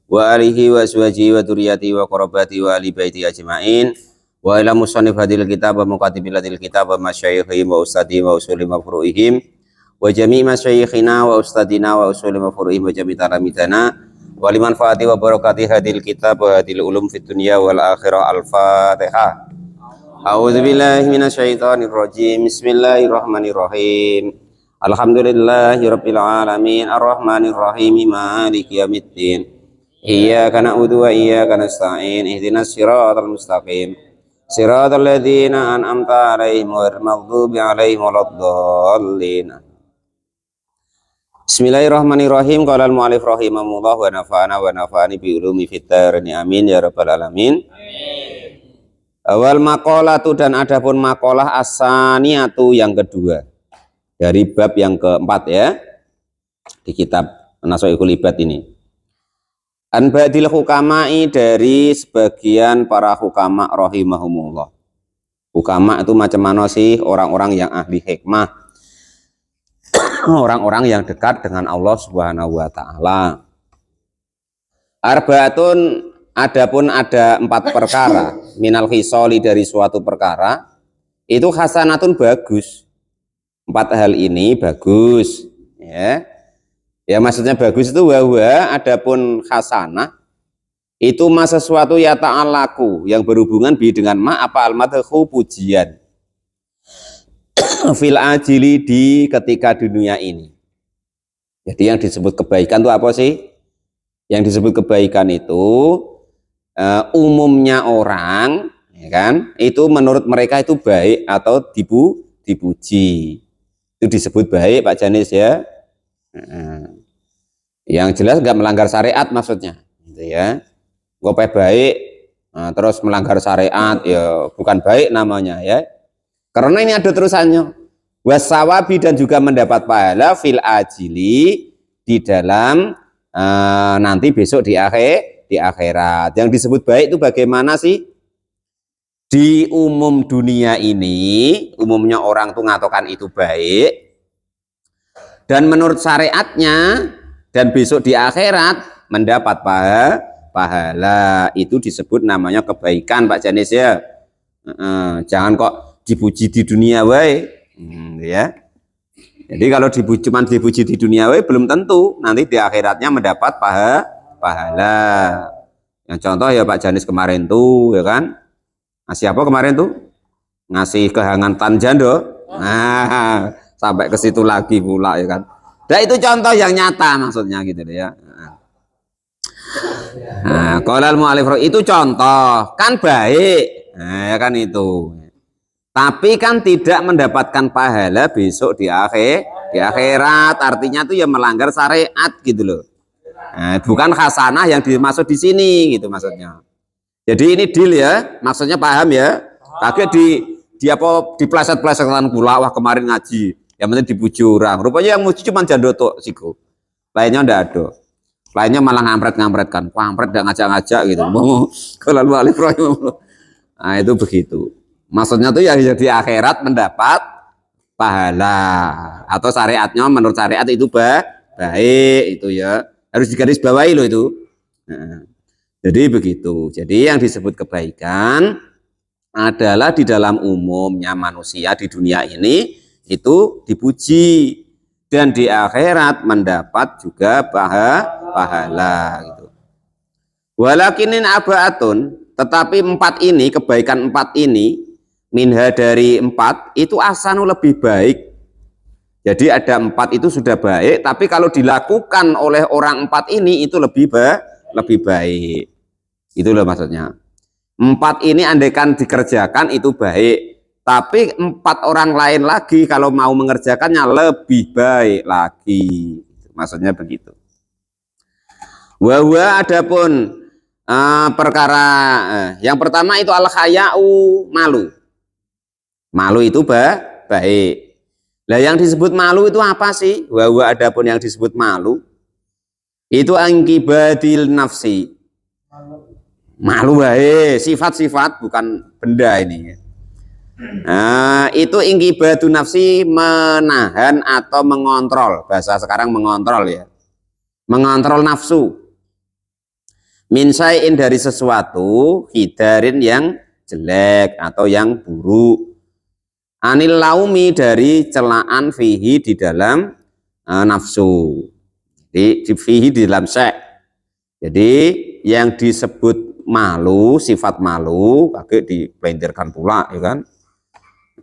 wa alihi wa azwajihi wa dzurriyyati wa qarabati wa ali baiti ajmain wa ila musannif hadil kitab wa muqaddibil hadil kitab wa masyayikhihim wa ustadihim wa usuli mafru'ihim wa jami' masyayikhina wa ustadina wa usuli mafru'ihim wa jami' talamidana wa liman fa'ati wa barakati hadil kitab wa hadil ulum fid dunya wal akhirah. Al-Fatihah. A'udzu billahi minasyaitonir rajim. Bismillahirrahmanirrahim. Alhamdulillahirabbil alamin arrahmanir rahim maliki yaumiddin. Iyyaka na'budu wa iyyaka nasta'in. Ihdinas siratal mustaqim. Siratal ladzina an'amta 'alaihim ghairil maghdubi 'alaihim waladdallin. Bismillahirrahmanirrahim. Qala al-mu'allif rahimahullah wa nafa'ani bi ulumi fid dharain. Amin ya rabbal alamin. Awal maqalatu, dan adapun maqalah as-saniyatu yang kedua dari bab yang keempat ya di kitab Nasaihul Ibad ini. An ba'dil hukama'i, dari sebagian para hukama rahimahumullah. Hukama itu macam mana sih? Orang-orang yang ahli hikmah, orang-orang yang dekat dengan Allah Subhanahu wa taala. Arbaatun, adapun ada 4 perkara, minal khisoli, dari suatu perkara itu hasanatun, bagus. 4 hal ini bagus ya. Ya maksudnya bagus itu wahwa, adapun hasanah itu ma sesuatu ya ta'alaku, yang berhubungan bi dengan ma apa al-madhu, pujian fil ajili, di ketika dunia ini. Jadi yang disebut kebaikan itu apa sih? Yang disebut kebaikan itu umumnya orang ya kan, itu menurut mereka itu baik atau dipuji, itu disebut baik Pak Janis ya. Yang jelas nggak melanggar syariat maksudnya gitu ya. Gope baik terus melanggar syariat ya bukan baik namanya ya, karena ini ada terusannya. Wasawabi, dan juga mendapat pahala fil ajili, di dalam nanti besok di akhirat. Yang disebut baik itu bagaimana sih? Di umum dunia ini umumnya orang tuh ngatokan itu baik, dan menurut syariatnya, dan besok di akhirat mendapat pahala, itu disebut namanya kebaikan Pak Janis ya. Jangan kok dipuji di dunia wae ya. Jadi kalau cuma dipuji di dunia wae belum tentu nanti di akhiratnya mendapat pahala. Yang contoh ya Pak Janis kemarin tuh ya kan, ngasih apa kemarin tuh? Ngasih kehangatan jando. Nah, sampai ke situ lagi pula ya kan. Nah itu contoh yang nyata maksudnya gitu ya. Nah, qala al-mu'allif, itu contoh kan baik. Nah, ya kan itu. Tapi kan tidak mendapatkan pahala besok di akhirat. Artinya itu ya melanggar syariat gitu loh. Nah, bukan hasanah yang dimaksud di sini gitu maksudnya. Jadi ini deal ya, maksudnya paham ya. Kaget di apa dipleset-plesetan pula, wah kemarin ngaji, yang penting dipuji orang. Rupanya yang muji cuma jandoto siku. Lainnya ndak ada. Lainnya malah ngampret-ngampretkan. Ngampret enggak ngajak-ngajak gitu. Kalau alif rahimahullah. Nah, itu begitu. Maksudnya tuh ya di akhirat mendapat pahala, atau syariatnya menurut syariat itu baik itu ya. Harus digarisbawahi loh itu. Nah, jadi begitu. Jadi yang disebut kebaikan adalah di dalam umumnya manusia di dunia ini itu dipuji, dan di akhirat mendapat juga pahala gitu. Walakinin abaatun, tetapi 4 ini, kebaikan 4 ini, minha, dari 4 itu asanu, lebih baik. Jadi ada 4 itu sudah baik, tapi kalau dilakukan oleh orang 4 ini itu lebih baik. Itu loh maksudnya. 4 ini andaikan dikerjakan itu baik, tapi 4 orang lain lagi kalau mau mengerjakannya lebih baik lagi. Maksudnya begitu. Wahwa, adapun perkara yang pertama itu al-khaya'u, malu. Malu itu baik. Lah yang disebut malu itu apa sih? Wahwa, adapun yang disebut malu itu angkibadil nafsi. Malu baik, sifat-sifat bukan benda ini. Itu ingkibadu nafsi, menahan atau mengontrol, bahasa sekarang mengontrol ya, mengontrol nafsu. min syai'in dari sesuatu, hidarin yang jelek atau yang buruk, anil laumi dari celaan fihi di dalam nafsu, di fihi di dalam syai'. Jadi yang disebut malu, sifat malu, agak dipelintirkan pula, ya kan?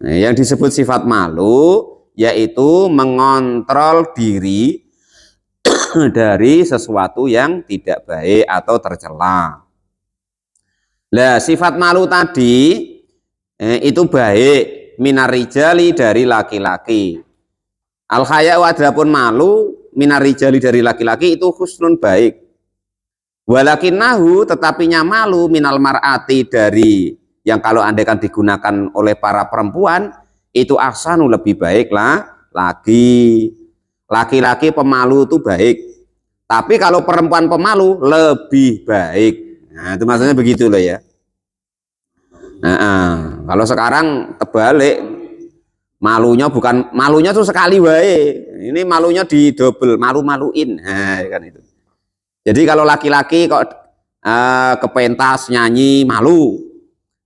Nah, yang disebut sifat malu yaitu mengontrol diri dari sesuatu yang tidak baik atau tercela. Nah, sifat malu tadi itu baik minarijali dari laki-laki. Al haya'u adapun malu minarijali dari laki-laki itu husnun baik. Walakinnahu tetapinya malu minal mar'ati dari yang kalau andaikan digunakan oleh para perempuan itu ahsanu lebih baik lah lagi. Laki-laki pemalu itu baik, tapi kalau perempuan pemalu lebih baik. Nah, itu maksudnya begitu loh ya. Nah, kalau sekarang terbalik, malunya tuh sekali baik, ini malunya di double, malu-maluin. Nah, kan itu. Jadi kalau laki-laki kok kepentas nyanyi malu,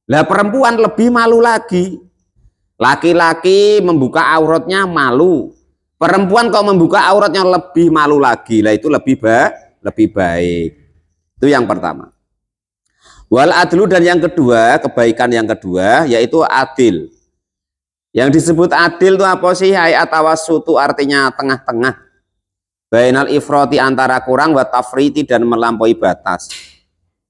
lah perempuan lebih malu lagi. Laki-laki membuka auratnya malu, perempuan kok membuka auratnya lebih malu lagi. Lah itu lebih baik. Itu yang pertama. Wal adlu, dan yang kedua, kebaikan yang kedua yaitu adil. Yang disebut adil itu apa sih? Hayat tawassutu artinya tengah-tengah. Bainal ifroti antara kurang, wa tafriti dan melampaui batas.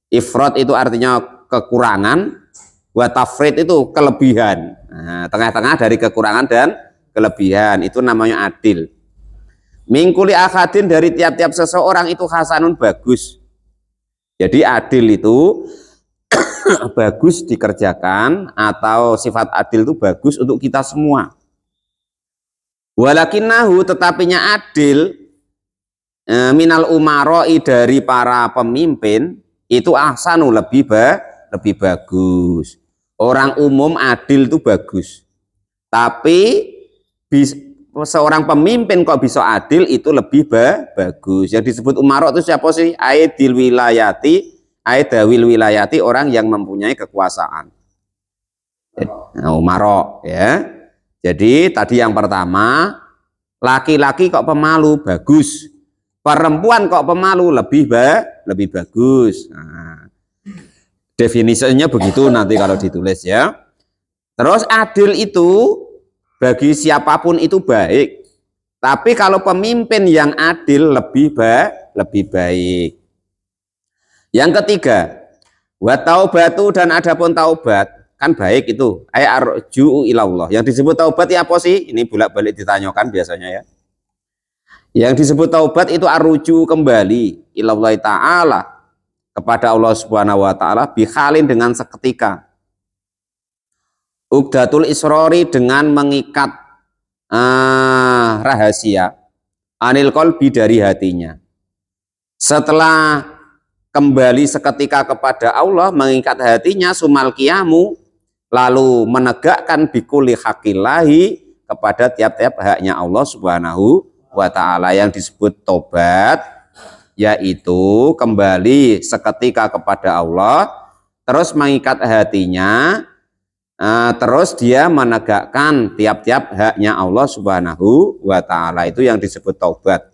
Ifrot itu artinya kekurangan, wa tafrit itu kelebihan. Nah, tengah-tengah dari kekurangan dan kelebihan itu namanya adil. Mingkuli akadin dari tiap-tiap seseorang itu hasanun bagus. Jadi adil itu bagus dikerjakan, atau sifat adil itu bagus untuk kita semua. Walakinnahu tetapinya adil minal umaroi dari para pemimpin itu ahsanu lebih bagus. Orang umum adil itu bagus, tapi seorang pemimpin kok bisa adil itu lebih bagus. Yang disebut umaro itu siapa sih? Aidil wilayati, aidawil wilayati, orang yang mempunyai kekuasaan. Nah, umaro ya. Jadi tadi yang pertama, laki-laki kok pemalu bagus, perempuan kok pemalu lebih bagus. Nah, definisinya begitu nanti kalau ditulis ya. Terus adil itu bagi siapapun itu baik, tapi kalau pemimpin yang adil lebih baik. Yang ketiga, wa taubatu, dan adapun taubat kan baik itu, ay arju'u ilallah. Yang disebut taubat ya apa sih? Ini bolak-balik ditanyakan biasanya ya. Yang disebut taubat itu arruju kembali ilallah ta'ala, kepada Allah subhanahu wa ta'ala, bikhalin dengan seketika. Ugdatul isrori dengan mengikat rahasia, anil qalbi dari hatinya. Setelah kembali seketika kepada Allah, mengikat hatinya, sumal qiyamu, lalu menegakkan bikuli hakillahi, kepada tiap-tiap haknya Allah subhanahu wa ta'ala. Yang disebut tobat yaitu kembali seketika kepada Allah, terus mengikat hatinya, terus dia menegakkan tiap-tiap haknya Allah subhanahu wa ta'ala. Itu yang disebut taubat.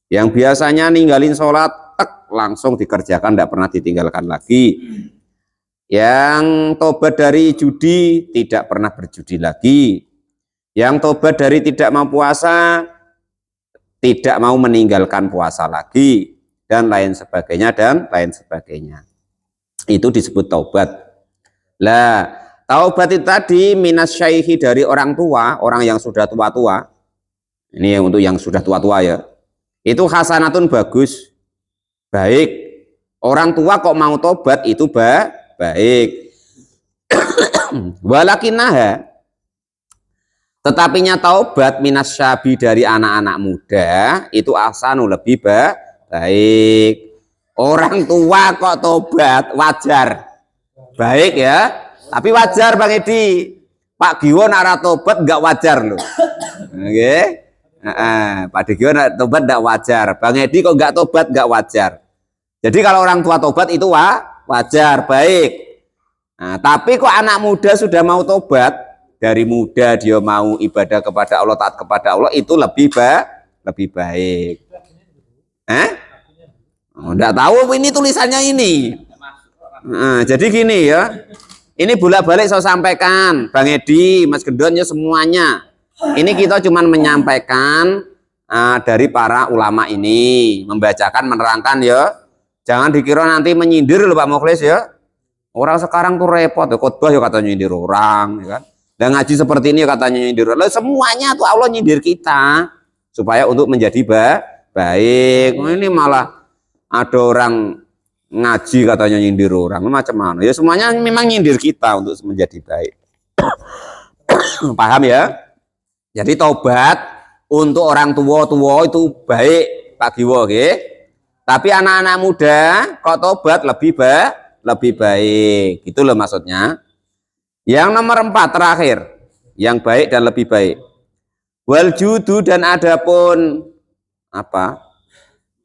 Yang biasanya ninggalin sholat, langsung dikerjakan, tidak pernah ditinggalkan lagi. Yang tobat dari judi, tidak pernah berjudi lagi. Yang tobat dari tidak mau puasa, tidak mau meninggalkan puasa lagi, dan lain sebagainya. Itu disebut taubat. Lah, taubat itu tadi minas syaihi dari orang tua, orang yang sudah tua-tua. Ini untuk yang sudah tua-tua ya. Itu hasanatun bagus, baik. Orang tua kok mau tobat itu baik. Walakinnaha, tetapinya taubat minas syabi dari anak-anak muda itu ahsanu lebih baik. Orang tua kok tobat wajar, baik ya. Tapi wajar Bang Edi, Pak Giwo nara tobat nggak wajar loh. Oke, Pak Giwo nara tobat nggak wajar. Bang Edi kok nggak tobat nggak wajar. Jadi kalau orang tua tobat itu wajar, baik. Nah, tapi kok anak muda sudah mau tobat, dari muda dia mau ibadah kepada Allah, taat kepada Allah, itu lebih baik. Enggak tahu ini tulisannya ini. Nah, jadi gini ya. Ini bolak-balik saya sampaikan, Bang Edi, Mas Gendon ya semuanya. Ini kita cuma menyampaikan dari para ulama ini, membacakan, menerangkan ya. Jangan dikira nanti menyindir loh Pak Mukhlis ya. Orang sekarang tuh repot ya, khotbah ya katanya nyindir orang, ya kan. Dan ngaji seperti ini ya katanya nyindir. Lalu semuanya tuh Allah nyindir kita supaya untuk menjadi baik. Ini malah ada orang ngaji katanya nyindir orang, macam mana? Ya semuanya memang nyindir kita untuk menjadi baik. Paham ya? Jadi tobat untuk orang tua itu baik Pak Giwo, okay? Tapi anak-anak muda kok tobat lebih baik. Itu loh maksudnya. Yang nomor 4 terakhir, yang baik dan lebih baik. Wal judu, dan adapun apa?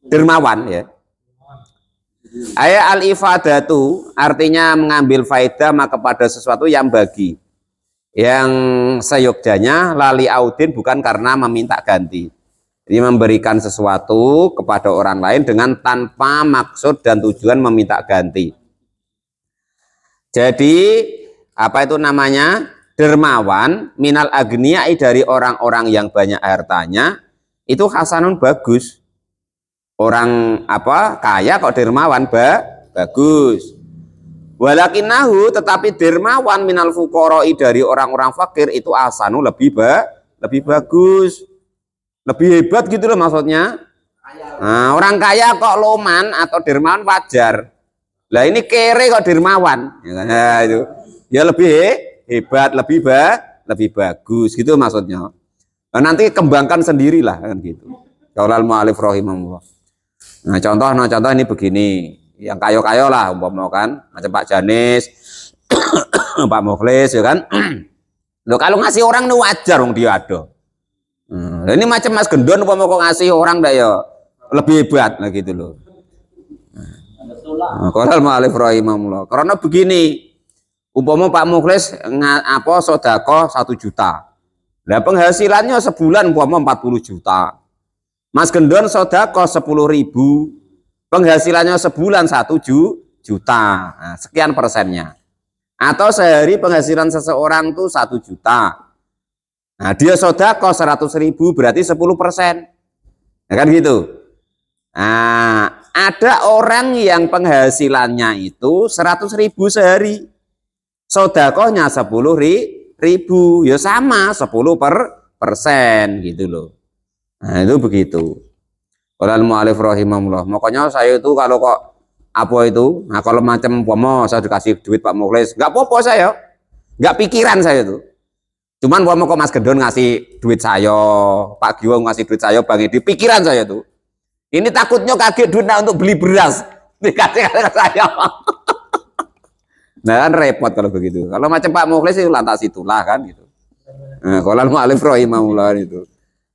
Dermawan ya. Ayat al-ifadatu artinya mengambil faedah kepada sesuatu yang bagi, yang seyogjanya lali audin, bukan karena meminta ganti. Jadi memberikan sesuatu kepada orang lain dengan tanpa maksud dan tujuan meminta ganti. Jadi apa itu namanya? Dermawan minal agniyai, dari orang-orang yang banyak hartanya, itu hasanun, bagus. Orang apa kaya kok dermawan bagus. Walakinahu, tetapi dermawan minal fuqara'i, dari orang-orang fakir, itu asanu, lebih bagus, lebih hebat gitu loh maksudnya. Nah, orang kaya kok loman atau dermawan wajar. Lah ini kere kok dermawan, ya, itu ya lebih hebat, lebih bagus gitu maksudnya. Nah, nanti kembangkan sendirilah kan gitu. Qaulal mu'allif rahimahullah. Nah contoh ini begini, yang kayo-kayo lah umpama kan, macam Pak Janis, Pak Mukhlis ya kan. Loh, kalau ngasih orang itu wajar dong, dia ada. Ini macam Mas Gendon umpama kok ngasih orang dah ya lebih hebat lah gitu loh. Qaulal mu'allif rahimahullah. Karena begini, umpama Pak Mukhlis sedekah 1 juta. Lah penghasilannya sebulan umpama 40 juta. Mas Gendon sedekah 10.000, penghasilannya sebulan 1 juta. Nah, sekian persennya. Atau sehari penghasilan seseorang tuh 1 juta. Nah, dia sedekah 100.000, berarti 10%. Ya kan gitu. Nah, ada orang yang penghasilannya itu 100.000 sehari, sedekahnya 10.000, ya sama 10% gitu loh. Nah itu begitu. Qaulal mu'allif rahimahullah. Makanya saya itu kalau kok apa itu, nah kalau macam pomo saya dikasih duit Pak Mukhlis, nggak apa-apa saya, nggak pikiran saya itu. Cuman pomo kok Mas Gendon ngasih duit saya, Pak Giwo ngasih duit saya, Bang Edi, pikiran saya tuh. Ini takutnya kaget duitnya untuk beli beras, dikasih ke saya. Nah kan repot kalau begitu. Kalau macam Pak Mukhlis itu lantas itulah kan gitu. Nah, qaulal mu'allif rahimahullah itu.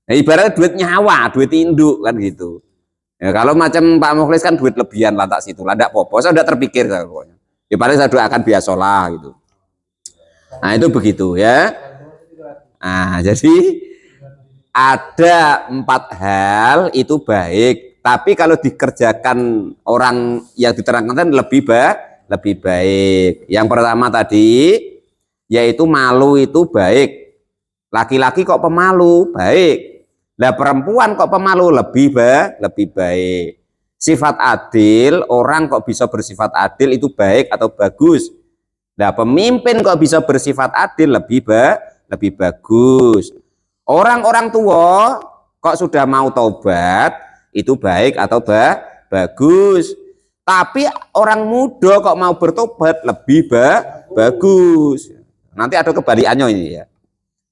Nah, ibaratnya duit nyawa, duit induk kan gitu. Ya, kalau macam Pak Mukhlis kan duit lebihan lantas itu, lah tidak apa-apa. Saya sudah terpikir saya pokoknya. Ya paling saya doakan biasalah gitu. Nah itu begitu ya. Nah jadi ada 4 hal itu baik, tapi kalau dikerjakan orang yang diterangkan lebih baik. Yang pertama tadi yaitu malu itu baik. Laki-laki kok pemalu, baik. Lah perempuan kok pemalu, lebih baik. Sifat adil, orang kok bisa bersifat adil itu baik atau bagus. Nah pemimpin kok bisa bersifat adil, lebih bagus. Orang-orang tua kok sudah mau taubat, itu baik atau bagus. Tapi orang muda kok mau bertobat, lebih bagus. Nanti ada kebalikannya ini ya.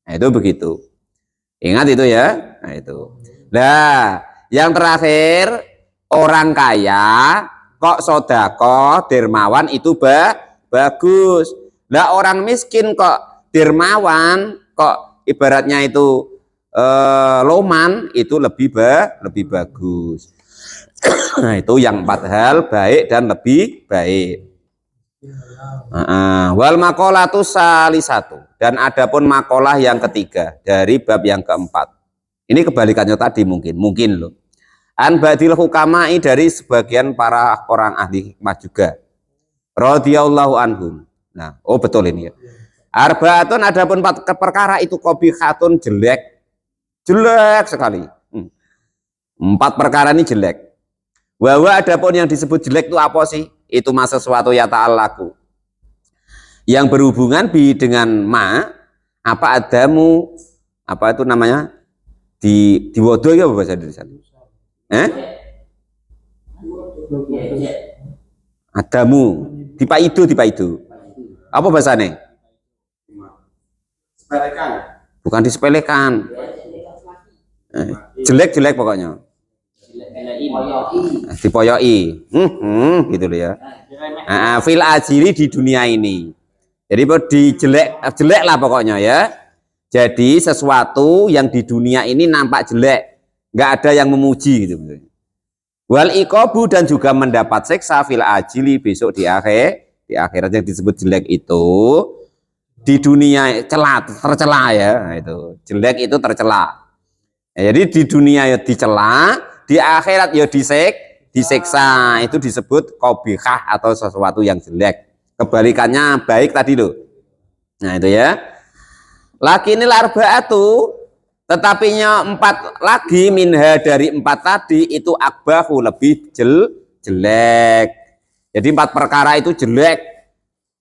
Nah, itu begitu. Ingat itu ya. Nah, itu. Nah, yang terakhir, orang kaya kok sedekah dermawan itu bagus. Lah orang miskin kok dermawan, kok ibaratnya itu loman, itu lebih bagus. Nah, itu yang 4 hal baik dan lebih baik. Wal makolatu salisatu, dan adapun makolah yang ketiga dari bab yang keempat. Ini kebalikannya tadi mungkin loh. An badil hukamai, dari sebagian para orang ahli hikmah juga. Radhiyallahu anhum. Nah, oh betul ini ya. Arbaatun, adapun 4 perkara itu qabihatun, jelek sekali. 4 perkara ini jelek. Wawa, adapun yang disebut jelek itu apa sih? Itu masa sesuatu ya ta'alaku, yang berhubungan dengan ma, apa adamu, apa itu namanya, di wodo ya bahasa Indonesia. Adamu, dipaidu. Apa bahasanya? Bukan disepelekan. Jelek pokoknya. Dipoyoi. Gitu loh ya. Fil ajili, di dunia ini. Jadi jelek lah pokoknya ya. Jadi sesuatu yang di dunia ini nampak jelek, nggak ada yang memuji gitu. Wal iqabu, dan juga mendapat siksa fil ajili, besok di akhirat yang disebut jelek itu di dunia tercela ya. Nah, itu jelek itu tercela. Jadi di dunia ya dicela, di akhirat ya disiksa. Itu disebut qabihah atau sesuatu yang jelek. Kebalikannya baik tadi loh. Nah itu ya. Lakinil arba'atu, tetapinya 4 lagi, minha, dari 4 tadi itu akbahu, lebih jelek. Jadi 4 perkara itu jelek.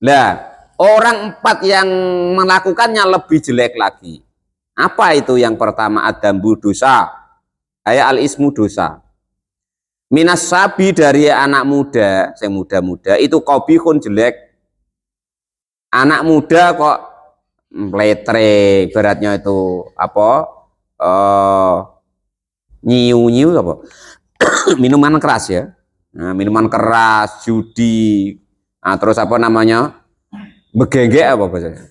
Lah, orang 4 yang melakukannya lebih jelek lagi. Apa itu? Yang pertama adambu, dosa. Ayat al-ismu, dosa. Minas sabi, dari anak muda, yang muda-muda itu qabihun, jelek. Anak muda kok meletre, beratnya itu apa, nyiu apa, minuman keras ya. Nah, minuman keras, judi, nah, terus apa namanya, begengge apa bahasanya,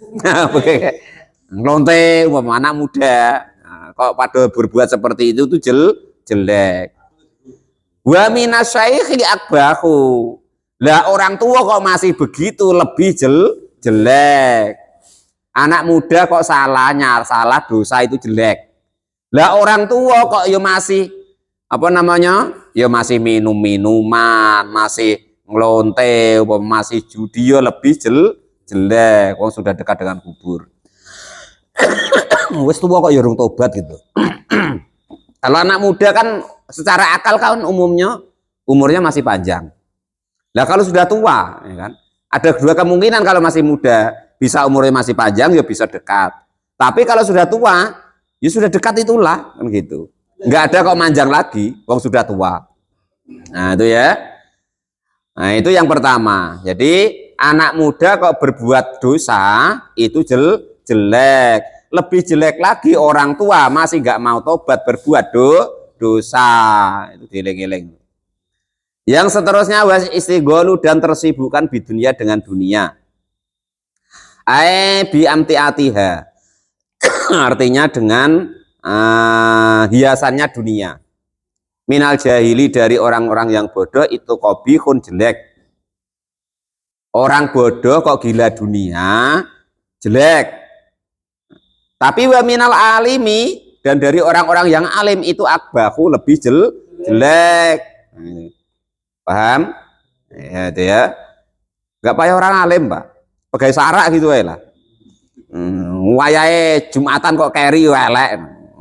begengge, ngelonte, anak muda. Nah, kok pada berbuat seperti itu tuh jelek. Wa minas syaikhi akbahu, lah orang tua kok masih begitu, lebih jelek. Anak muda kok salah dosa itu jelek. Lah orang tua kok ya masih apa namanya, ya masih minuman, masih ngelonte, masih judi, ya lebih jelek. Wong sudah dekat dengan kubur. Wes tua kok ya urung tobat gitu. Kalau anak muda kan secara akal kan umurnya masih panjang. Lah kalau sudah tua, ya kan, ada 2 kemungkinan. Kalau masih muda bisa umurnya masih panjang, ya bisa dekat. Tapi kalau sudah tua, ya sudah dekat itulah, kan gitu. Nggak ada kok manjang lagi, wong sudah tua. Nah itu ya. Nah itu yang pertama. Jadi anak muda kok berbuat dosa itu jelek. Lebih jelek lagi orang tua masih nggak mau tobat, berbuat dosa. Itu dieling-eling. Yang seterusnya was istigholu, dan tersibukkan bidunia, dengan dunia. Bi amtiatiha, artinya dengan hiasannya dunia. Minal jahili, dari orang-orang yang bodoh itu qabihun, jelek. Orang bodoh kok gila dunia, jelek. Tapi wa minal alimi, dan dari orang-orang yang alim itu akbahu, lebih jelek. Paham? Ya itu ya. Enggak payah orang alim, Pak. Pegawai sarak gitu ya lah. Wayahe Jumatan kok keri elek.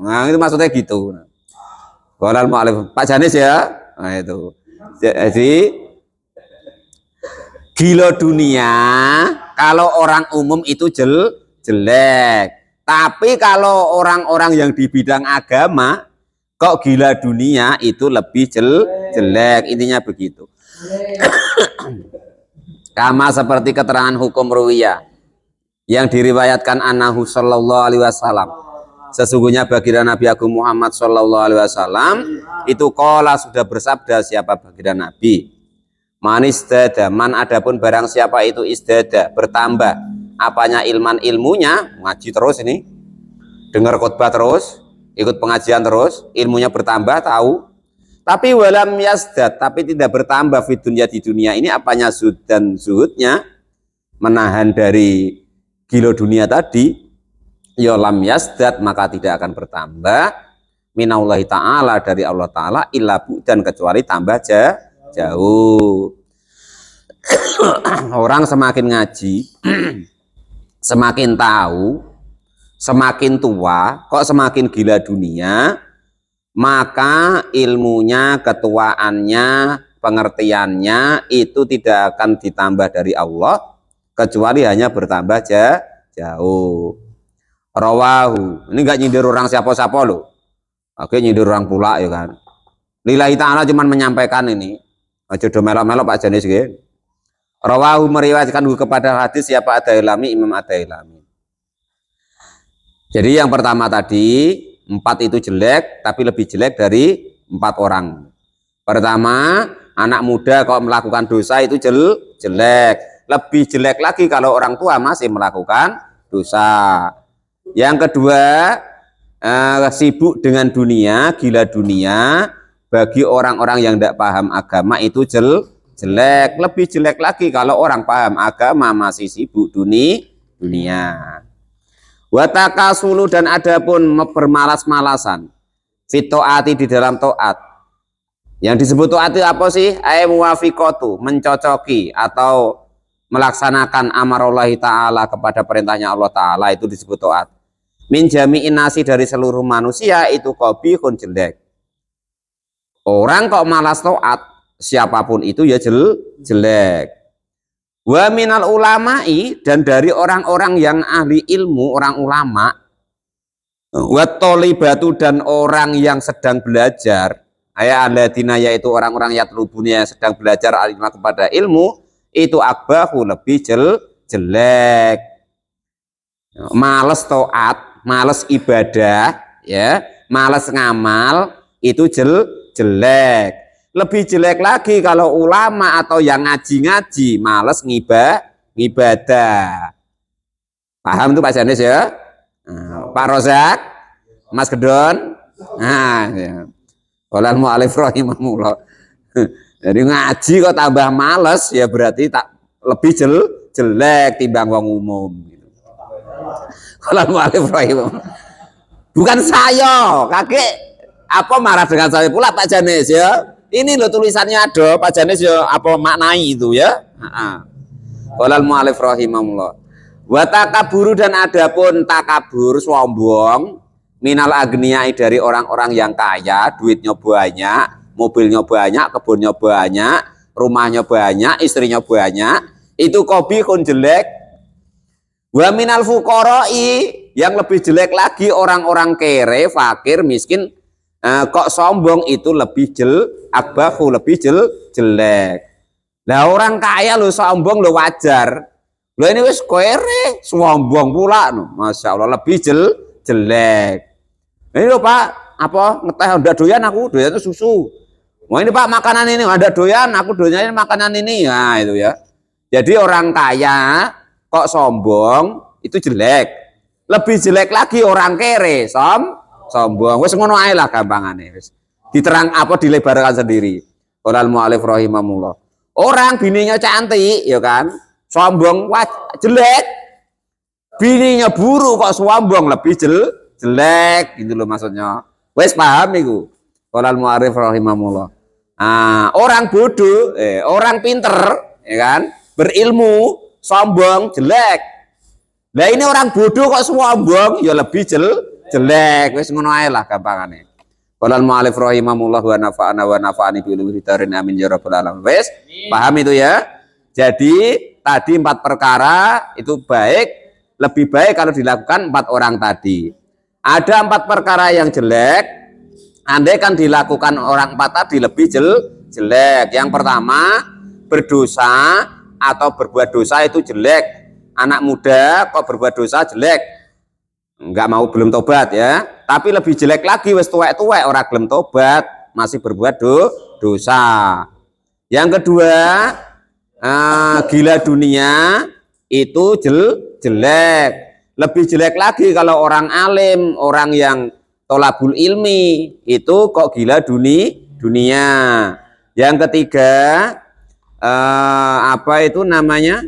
Nah, itu maksudnya gitu. Qolal mu'allif Pak Janis ya. Nah itu. Jadi gila dunia kalau orang umum itu jelek. Tapi kalau orang-orang yang di bidang agama kok gila dunia itu lebih jelek. Intinya begitu. Kama, seperti keterangan hukum ruwiyah yang diriwayatkan annahu sallallahu alaihi wasallam, sesungguhnya baginda Nabi Agung Muhammad sallallahu alaihi wasallam itu qala, sudah bersabda. Siapa baginda Nabi? Man istada, man adapun barang siapa itu istada, bertambah apanya, ilmunya, ngaji terus ini, dengar khutbah terus, ikut pengajian terus, ilmunya bertambah, tahu Tapi walam yasdad, tapi tidak bertambah di dunia ini apanya zuhud dan zuhudnya menahan dari gilo dunia tadi, ya lam yasdad maka tidak akan bertambah minallahi ta'ala dari Allah ta'ala illa dan kecuali tambah jauh. Orang semakin ngaji semakin tahu, semakin tua kok semakin gila dunia, maka ilmunya, ketuaannya, pengertiannya itu tidak akan ditambah dari Allah kecuali hanya bertambah jauh. Rawahu, ini nggak nyindir orang siapa-siapa loh. Oke, nyindir orang pula ya kan. Lillahi ta'ala cuman menyampaikan ini. Aja do melok-melok Pak Janis nggih. Rawahu meriwayatkan kepada hadis siapa Ad-Dailami, Imam Ad-Dailami. Jadi yang pertama tadi 4 itu jelek, tapi lebih jelek dari 4 orang. Pertama, anak muda kalau melakukan dosa itu jelek. Lebih jelek lagi kalau orang tua masih melakukan dosa. Yang kedua, sibuk dengan dunia, gila dunia. Bagi orang-orang yang tidak paham agama itu jelek. Lebih jelek lagi kalau orang paham agama masih sibuk dunia. Watakasulu dan adapun bermalas-malasan fitoati di dalam toat. Yang disebut toat itu apa sih? Muwafiqatu, mencocoki atau melaksanakan amarallahi ta'ala kepada perintahnya Allah ta'ala itu disebut toat. Min jami'in nasi dari seluruh manusia itu qabihun jelek. Orang kok malas toat, siapapun itu ya jelek. Wa minal ulama'i dan dari orang-orang yang ahli ilmu, orang ulama, wa tolibatu dan orang yang sedang belajar, alladzina yaitu orang-orang yatlubuna yang sedang belajar alimah kepada ilmu, itu akbahu lebih jelek. Males toat, males ibadah, ya, males ngamal itu jelek. Lebih jelek lagi kalau ulama atau yang ngaji-ngaji males ngibadah. Paham tuh Pak Janis ya? Pak Rozak, Mas Gedon. Nah, ya. Qolal mu'alif rahimahullah. Jadi ngaji kok tambah males ya berarti tak lebih jelek timbang wong umum. Qolal mu'alif rahimahullah. Bukan saya, kakek apa marah dengan saya pula Pak Janis ya? Ini loh tulisannya ada, Pak Janis ya apa maknai itu ya? Qolal mu'alif rahimahullah. Wa takaburu dan adapun takabur sombong minal agniyai dari orang-orang yang kaya, duitnya banyak, mobilnya banyak, kebunnya banyak, rumahnya banyak, istrinya banyak, itu qabihun jelek. Wa minal fuqara'i yang lebih jelek lagi orang-orang kere, fakir, miskin, kok sombong itu lebih akbahu lebih jelek. Nah orang kaya lo sombong lo wajar. Lo ini wis kere sombong pula no. Masya Allah lebih jelek. Ini lo Pak apa ngeteh udah doyan aku doyan itu susu. Wah ini Pak makanan ini ada doyan aku doyan makanan ini ya itu ya. Jadi orang kaya kok sombong itu jelek. Lebih jelek lagi orang kere sombong. Wis ngono ae lah gampangane wis. Diterang apa dilebarkan sendiri. Qolal mu'alif rahimahullah. Orang bininya cantik ya kan, sombong jelek. Bininya buruk kok sombong lebih jelek gitu loh maksudnya. Wis paham iku. Qolal mu'alif rahimahullah. Orang bodoh, orang pinter ya kan, berilmu, sombong, jelek. Nah ini orang bodoh kok sombong ya lebih jelek. Wis ngono ae lah gampangane. Qolal mu'alif rahimahullah wa nafa'ana wa nafa'ani bi ulumil hidarin amin ya rabbal alamin. Wes, paham itu ya? Jadi tadi 4 perkara itu baik, lebih baik kalau dilakukan 4 orang tadi. Ada 4 perkara yang jelek, andai kan dilakukan orang 4 tadi lebih jelek. Yang pertama, berdosa atau berbuat dosa itu jelek. Anak muda kok berbuat dosa jelek. Enggak mau belum tobat ya, tapi lebih jelek lagi wis tuwek-tuwek orang belum tobat masih berbuat dosa. Yang kedua, gila dunia itu jelek. Lebih jelek lagi kalau orang alim, orang yang tolabul ilmi itu kok gila dunia. Yang ketiga apa itu namanya?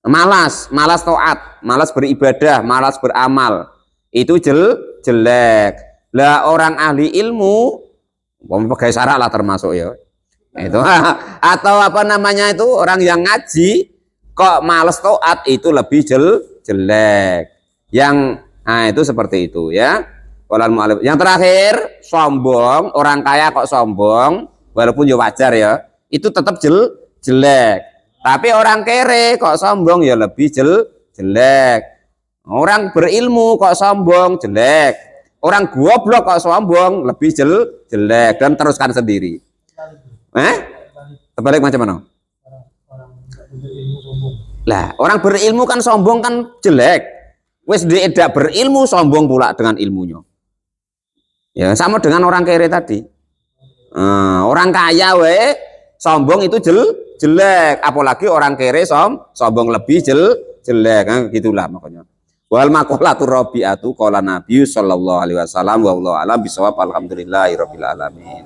Malas taat, malas beribadah, malas beramal. Itu jelek. Lah orang ahli ilmu, pegawai syara lah termasuk ya. Itu atau apa namanya itu orang yang ngaji kok malas taat itu lebih jelek. Yang nah itu seperti itu ya. Yang terakhir sombong, orang kaya kok sombong, walaupun ya wajar ya, itu tetap jelek. Tapi orang kere kok sombong ya lebih jelek. Orang berilmu kok sombong jelek. Orang goblok kok sombong lebih jelek, dan teruskan sendiri. Terbalik macam mana? Lah, orang berilmu kan sombong kan jelek. Wis tidak berilmu sombong pula dengan ilmunya. Ya, sama dengan orang kere tadi. Orang kaya sombong itu jelek, apalagi orang kere sombong lebih jelek, gitulah makanya. Wal maqalatur rabi'atu qala Nabi sallallahu alaihi wasallam wa wallahu a'lam bisawab alhamdulillahirabbil alamin.